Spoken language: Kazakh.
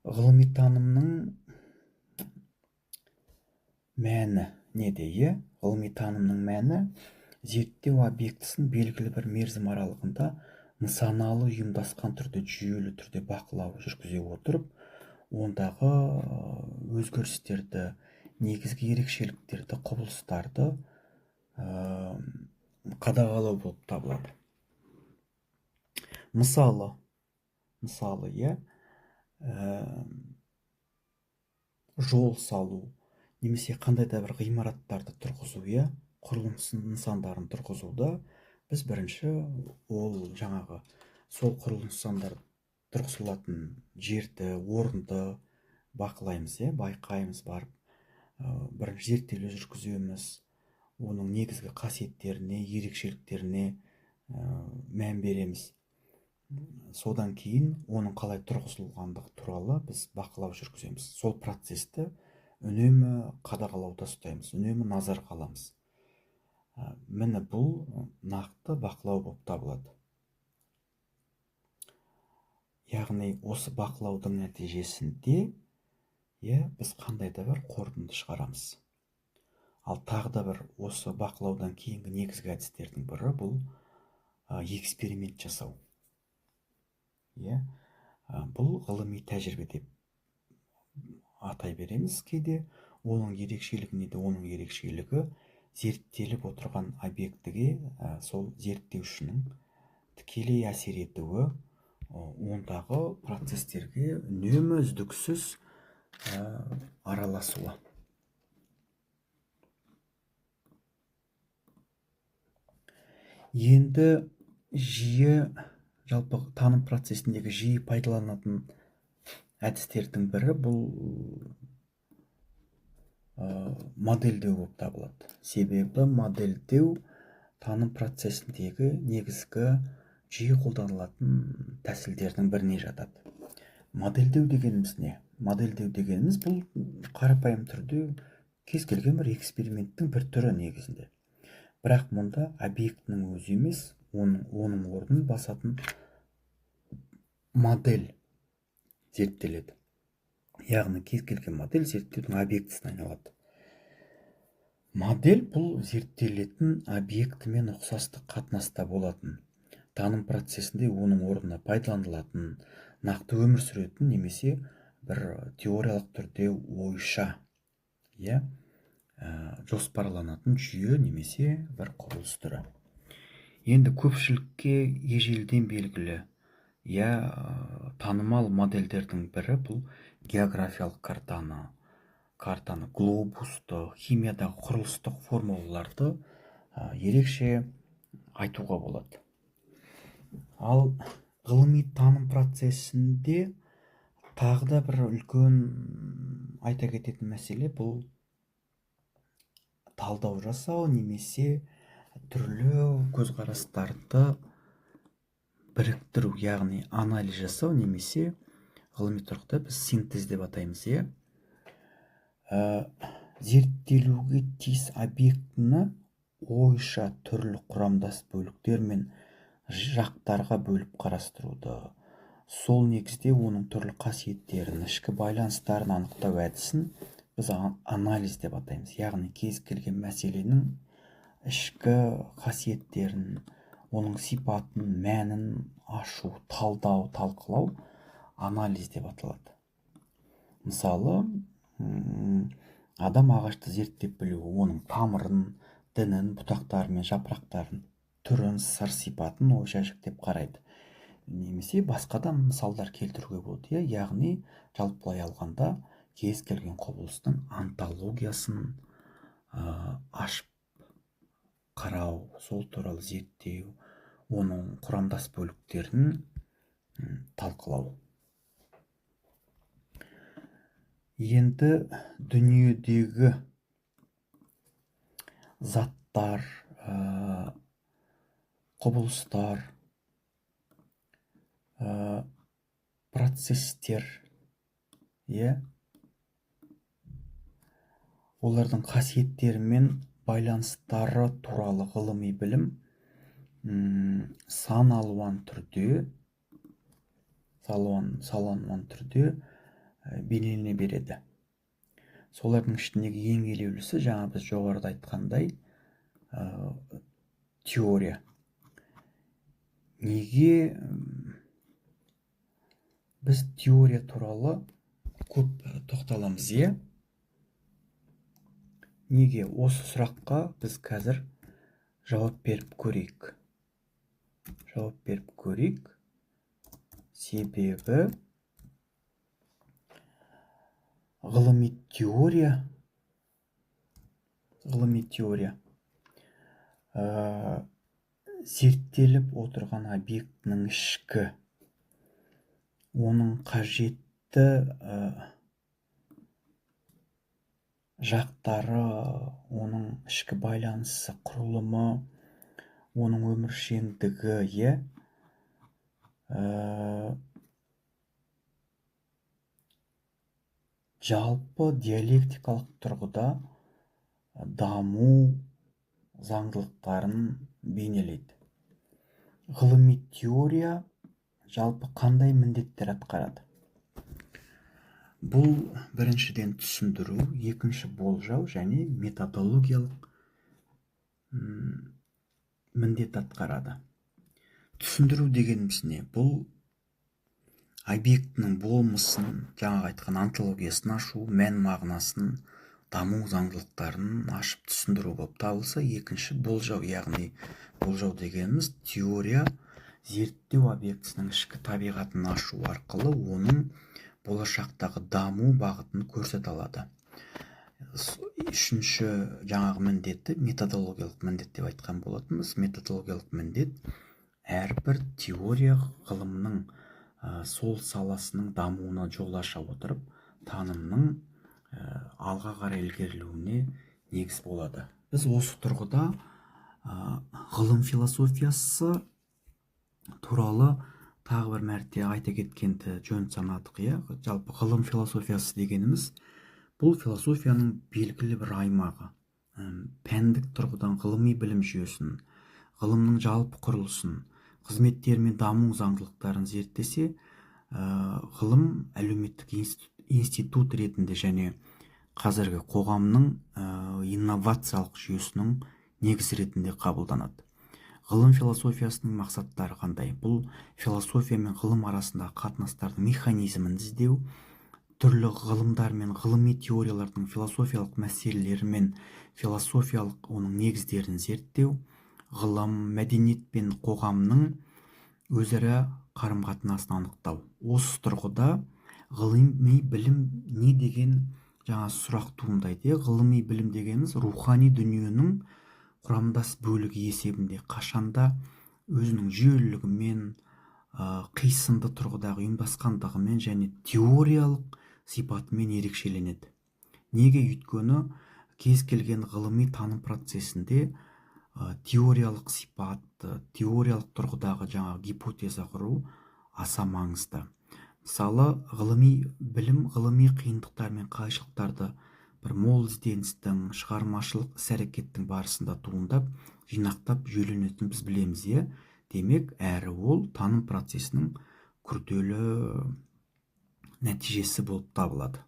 Ғылыми танымның мәні неде, е? Ғылыми танымның мәні зерттеу объектісін белгілі бір мерзім аралығында нысаналы ұйымдасқан түрде, жүйелі түрде бақылау жүргізе отырып, ондағы өзгерістерді, негізгі ерекшеліктерді, құбылыстарды қадағалау болып табылады. Мысалы, е, жол салу, немесе қандай да бір ғимараттарды тұрғызу, е, құрылыс нысандарын тұрғызуда біз бірінші ол жаңағы сол құрылыс нысандары тұрғызылатын жерді, орынды бақылаймыз, е, байқаймыз, барып бірінші зерттеулер жүргіземіз, оның негізгі қасиеттеріне, ерекшеліктеріне мән береміз. Содан кейін оның қалай тұрғызылғандығы туралы біз бақылау жүргіземіз. Сол процесті үнемі қадағалауда ұстаймыз, үнемі назарға аламыз. Міне бұл нақты бақылау болып табылады. Яғни осы бақылаудың нәтижесінде біз қандай да бір қорытынды шығарамыз. Ал тағы да бір осы бақылаудан кейінгі негізгі әдістердің бірі бұл эксперимент жасау. Бұл ғылыми тәжірибе деп атай береміз кейде. Оның ерекшелігі неде? Оның ерекшелігі зерттеліп отырған объектіге сол зерттеушінің тікелей әсер етуі, ондағы процестерге үнемі үздіксіз араласуы. Енді жиі жалпы таным процесіндегі жиі пайдаланатын әдістердің бірі бұл модельдеу болып табылады. Себебі модельдеу таным процесіндегі негізгі жиі қолданылатын тәсілдердің біріне жатады. Модельдеу дегеніміз не? Модельдеу дегеніміз бұл қарапайым түрде кез келген бір эксперименттің бір түрі негізінде. Бірақ мұнда объектінің өзі емес, оның орнын басатын модель зерттеледі. Яғни кез келген модель зерттеудің объектісіне айналады. Модель бұл зерттелетін объектімен ұқсастық қатынаста болатын, таным процесінде оның орнына пайдаланылатын, нақты өмір сүретін немесе бір теориялық түрде ойша жоспарланатын жүйе немесе бір құбылыс түрі. Енді көпшілікке ежелден белгілі танымал модельдердің бірі бұл географиялық картаны, глобусты, химиядағы құрылыстық формулаларды ерекше айтуға болады. Ал ғылыми таным процесінде тағы да бір үлкен айта кететін мәселе бұл талдау жасау немесе түрлі көзқарастарды біріктіру, яғни анализ жасау, немесе ғылыми тұрғыда біз синтез деп атаймыз. Зерттелуге тиіс объектіні ойша түрлі құрамдас бөліктер мен жақтарға бөліп қарастыруды, сол негізде оның түрлі қасиеттерін, ішкі байланыстарын анықтау әдісін біз анализ деп атаймыз. Яғни кез келген мәселенің ішкі қасиеттерін, оның сипатын, мәнін ашу, талдау, талқылау анализ деп аталады. Мысалы, адам ағашты зерттеп білуі, оның тамырын, дінін, бұтақтары мен жапырақтарын, түрін, сыр сипатын ойша жіктеп қарайды. Немесе басқа да мысалдар келтіруге болады. Яғни жалпылай алғанда кез келген құбылыстың антологиясын ашып қарау, сол туралы зерттеу, оның құрамдас бөліктерін талқылау. Енді дүниедегі заттар, құбылыстар, процестер, олардың қасиеттері мен байланыстары туралы ғылыми білім сан алуан түрде бейнелене береді. Солардың ішіндегі ең елеулісі жаңа біз жоғарыда айтқандай теория. Неге біз теория туралы көп тоқталамыз, Неге? Осы сұраққа біз қазір жауап беріп көрейік. Себебі ғылыми теория зерттеліп отырған объектінің ішкі, оның қажетті жақтары, оның ішкі байланысы, құрылымы, оның өміршеңдігі, жалпы диалектикалық тұрғыда даму заңдылықтарын бейнелейді. Ғылыми теория жалпы қандай міндеттер атқарады? Бұл біріншіден түсіндіру, екінші болжау және методологиялық міндет атқарады. Түсіндіру дегеніміз не? Бұл объектінің болмысын, жаңағы айтқан онтологиясын ашу, мән мағынасын, даму заңдылықтарын ашып түсіндіру болып табылса, екінші болжау, яғни болжау дегеніміз теория зерттеу объектісінің ішкі табиғатын ашу арқылы оның болашақтағы даму бағытын көрсете алады. Үшінші жаңағы міндеті методологиялық міндет деп айтқан болатынбыз. Методологиялық міндет әрбір теория ғылымның сол саласының дамуына жол аша отырып, танымның алға қарай ілгерілеуіне негіз болады. Біз осы тұрғыда ғылым философиясы туралы тағы бір мәрте айта кеткенді жөн санадық. Жалпы ғылым философиясы дегеніміз бұл философияның белгілі бір аймағы. Пәндік тұрғыдан ғылыми білім жүйесін, ғылымның жалпы құрылысын, қызметтері мен даму заңдылықтарын зерттесе, ғылым әлеуметтік институт ретінде және қазіргі қоғамның инновациялық жүйесінің негізі ретінде қабылданады. Ғылым философиясының мақсаттары қандай? Бұл философия мен ғылым арасындағы қатынастардың механизмін іздеу, түрлі ғылымдар мен ғылыми теориялардың философиялық мәселелері мен философиялық оның негіздерін зерттеу, ғылым, мәдениет пен қоғамның өзара қарым-қатынасын анықтау. Осы тұрғыда ғылыми білім не деген жаңа сұрақ туындайды. Ғылыми білім дегеніміз рухани дүниенің құрамдас бөлігі есебінде қашанда өзінің жүйелілігімен, қисынды тұрғыдағы ұйымдасқандығымен және теориялық сипатымен ерекшеленеді. Неге? Өйткені кез келген ғылыми таным процесінде теориялық сипат, теориялық тұрғыдағы жаңа гипотеза құру аса маңызды. Мысалы, ғылыми білім ғылыми қиындықтар мен қайшылықтарды бір мол ізденістің, шығармашылық іс-әрекеттің барысында туындап, жинақтап жүйеленетінін біз білеміз. Демек, әрі ол таным процесінің күрделі нәтижесі болып табылады.